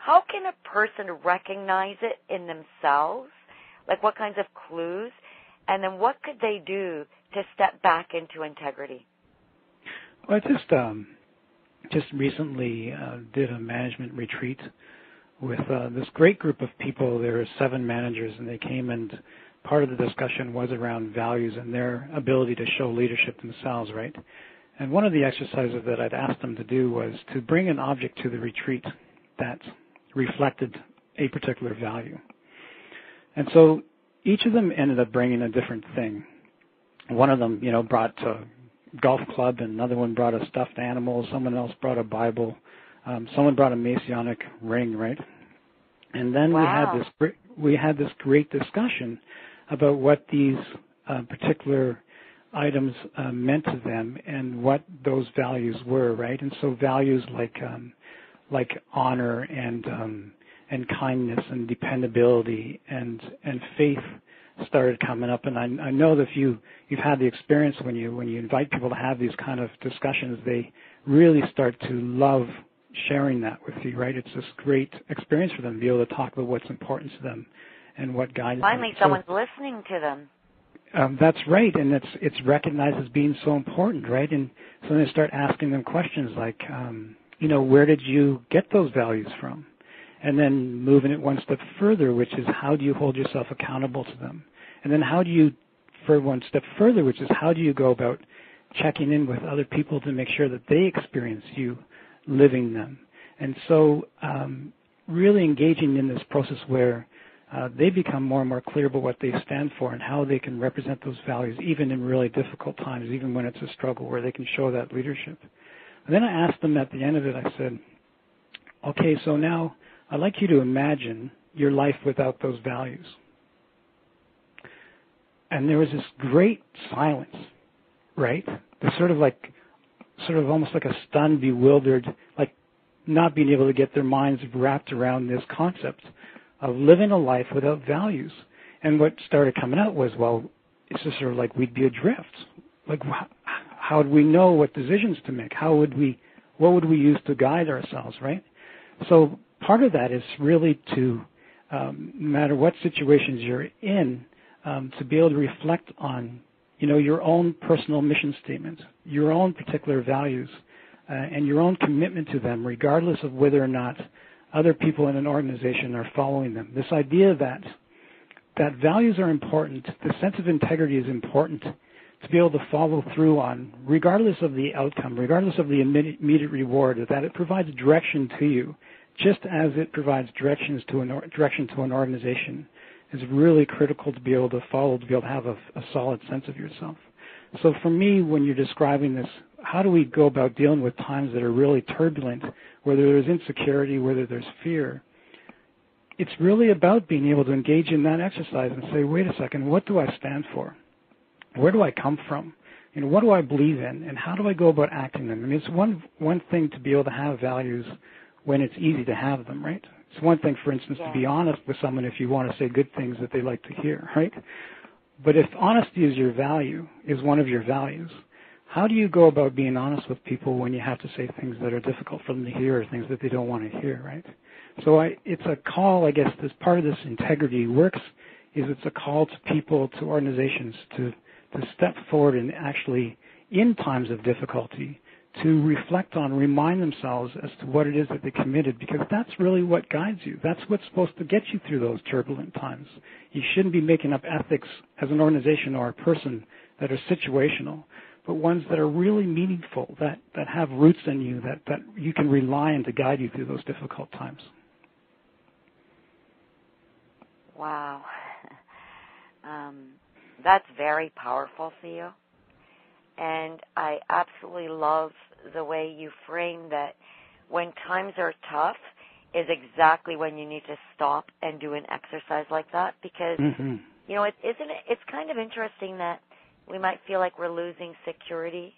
how can a person recognize it in themselves? Like what kinds of clues? And then what could they do to step back into integrity? Well, I just recently did a management retreat with this great group of people. There were 7 managers, and they came, and part of the discussion was around values and their ability to show leadership themselves, right? And one of the exercises that I'd asked them to do was to bring an object to the retreat that reflected a particular value. And so each of them ended up bringing a different thing. One of them, brought a golf club, and another one brought a stuffed animal. Someone else brought a Bible. Someone brought a Masonic ring, right? And then wow. we had this great discussion about what these particular items meant to them and what those values were, right? And so values like honor and kindness and dependability and faith started coming up. And I know that you've had the experience when you invite people to have these kind of discussions, they really start to love sharing that with you, right? It's this great experience for them to be able to talk about what's important to them and what guides them. Finally, someone's listening to them. That's right, and it's recognized as being so important, right? And so they start asking them questions like, where did you get those values from? And then moving it one step further, which is how do you hold yourself accountable to them? And then how do you, for one step further, which is how do you go about checking in with other people to make sure that they experience you living them? And so really engaging in this process where they become more and more clear about what they stand for and how they can represent those values even in really difficult times, even when it's a struggle, where they can show that leadership. And then I asked them at the end of it, I said, okay, so now I'd like you to imagine your life without those values. And there was this great silence, right? There's sort of almost like a stunned, bewildered, like not being able to get their minds wrapped around this concept of living a life without values. And what started coming out was, well, it's just sort of like we'd be adrift. Like, how would we know what decisions to make? What would we use to guide ourselves, right? So part of that is really to, no matter what situations you're in, to be able to reflect on, your own personal mission statement, your own particular values, and your own commitment to them, regardless of whether or not other people in an organization are following them. This idea that values are important, the sense of integrity is important to be able to follow through on, regardless of the outcome, regardless of the immediate reward, that it provides direction to you, just as it provides direction to an organization, is really critical to be able to follow, to be able to have a solid sense of yourself. So for me, when you're describing this, how do we go about dealing with times that are really turbulent, whether there's insecurity, whether there's fear? It's really about being able to engage in that exercise and say, wait a second, what do I stand for? Where do I come from? What do I believe in? And how do I go about acting them? I mean, it's one thing to be able to have values when it's easy to have them, right? It's one thing, for instance, to be honest with someone if you want to say good things that they like to hear, right? But if honesty is your value, is one of your values, how do you go about being honest with people when you have to say things that are difficult for them to hear or things that they don't want to hear, right? So it's a call, I guess, as part of this integrity works, is it's a call to people, to organizations, to step forward and actually, in times of difficulty, to reflect on, remind themselves as to what it is that they committed, because that's really what guides you. That's what's supposed to get you through those turbulent times. You shouldn't be making up ethics as an organization or a person that are situational, but ones that are really meaningful, that have roots in you, that you can rely on to guide you through those difficult times. Wow. That's very powerful, Theo. And I absolutely love the way you frame that when times are tough is exactly when you need to stop and do an exercise like that, because, it's kind of interesting that we might feel like we're losing security,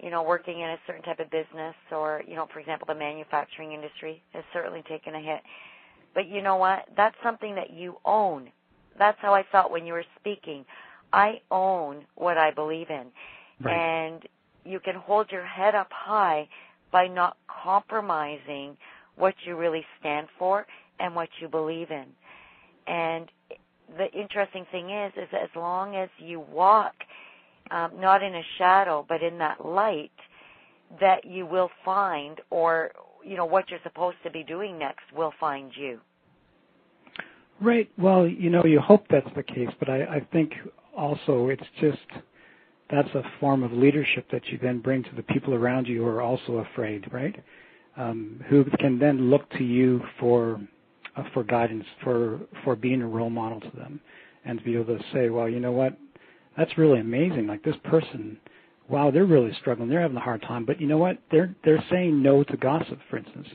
working in a certain type of business or, for example, the manufacturing industry has certainly taken a hit. But you know what? That's something that you own. That's how I felt when you were speaking. I own what I believe in. Right. And you can hold your head up high by not compromising what you really stand for and what you believe in. And the interesting thing is as long as you walk not in a shadow but in that light, that you will find, or what you're supposed to be doing next will find you. Right. Well, you hope that's the case, but I think also it's just that's a form of leadership that you then bring to the people around you who are also afraid, right? Who can then look to you for guidance, for being a role model to them, and to be able to say, well, you know what, that's really amazing. Like this person, wow, they're really struggling. They're having a hard time, but you know what? They're saying no to gossip, for instance.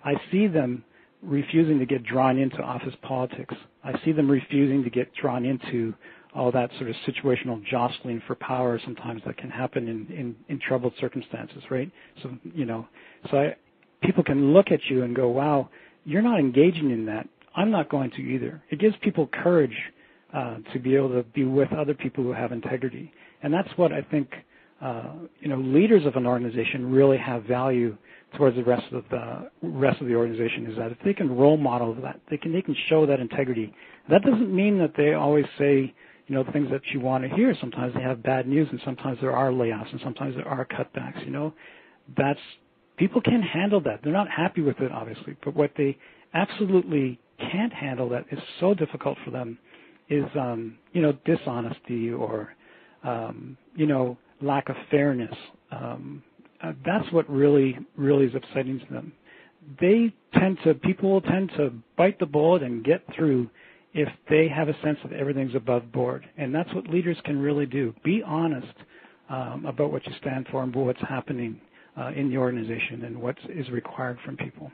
I see them refusing to get drawn into office politics. I see them refusing to get drawn into all that sort of situational jostling for power sometimes that can happen in troubled circumstances, right? So, people can look at you and go, wow, you're not engaging in that. I'm not going to either. It gives people courage to be able to be with other people who have integrity. And that's what I think, leaders of an organization really have value towards the rest of the organization, is that if they can role model that, they can show that integrity. That doesn't mean that they always say, things that you want to hear. Sometimes they have bad news, and sometimes there are layoffs, and sometimes there are cutbacks. People can handle that. They're not happy with it, obviously, but what they absolutely can't handle that is so difficult for them is, dishonesty or, lack of fairness. That's what really is upsetting to them. People will tend to bite the bullet and get through if they have a sense that everything's above board. And that's what leaders can really do. Be honest about what you stand for and what's happening in the organization and what is required from people.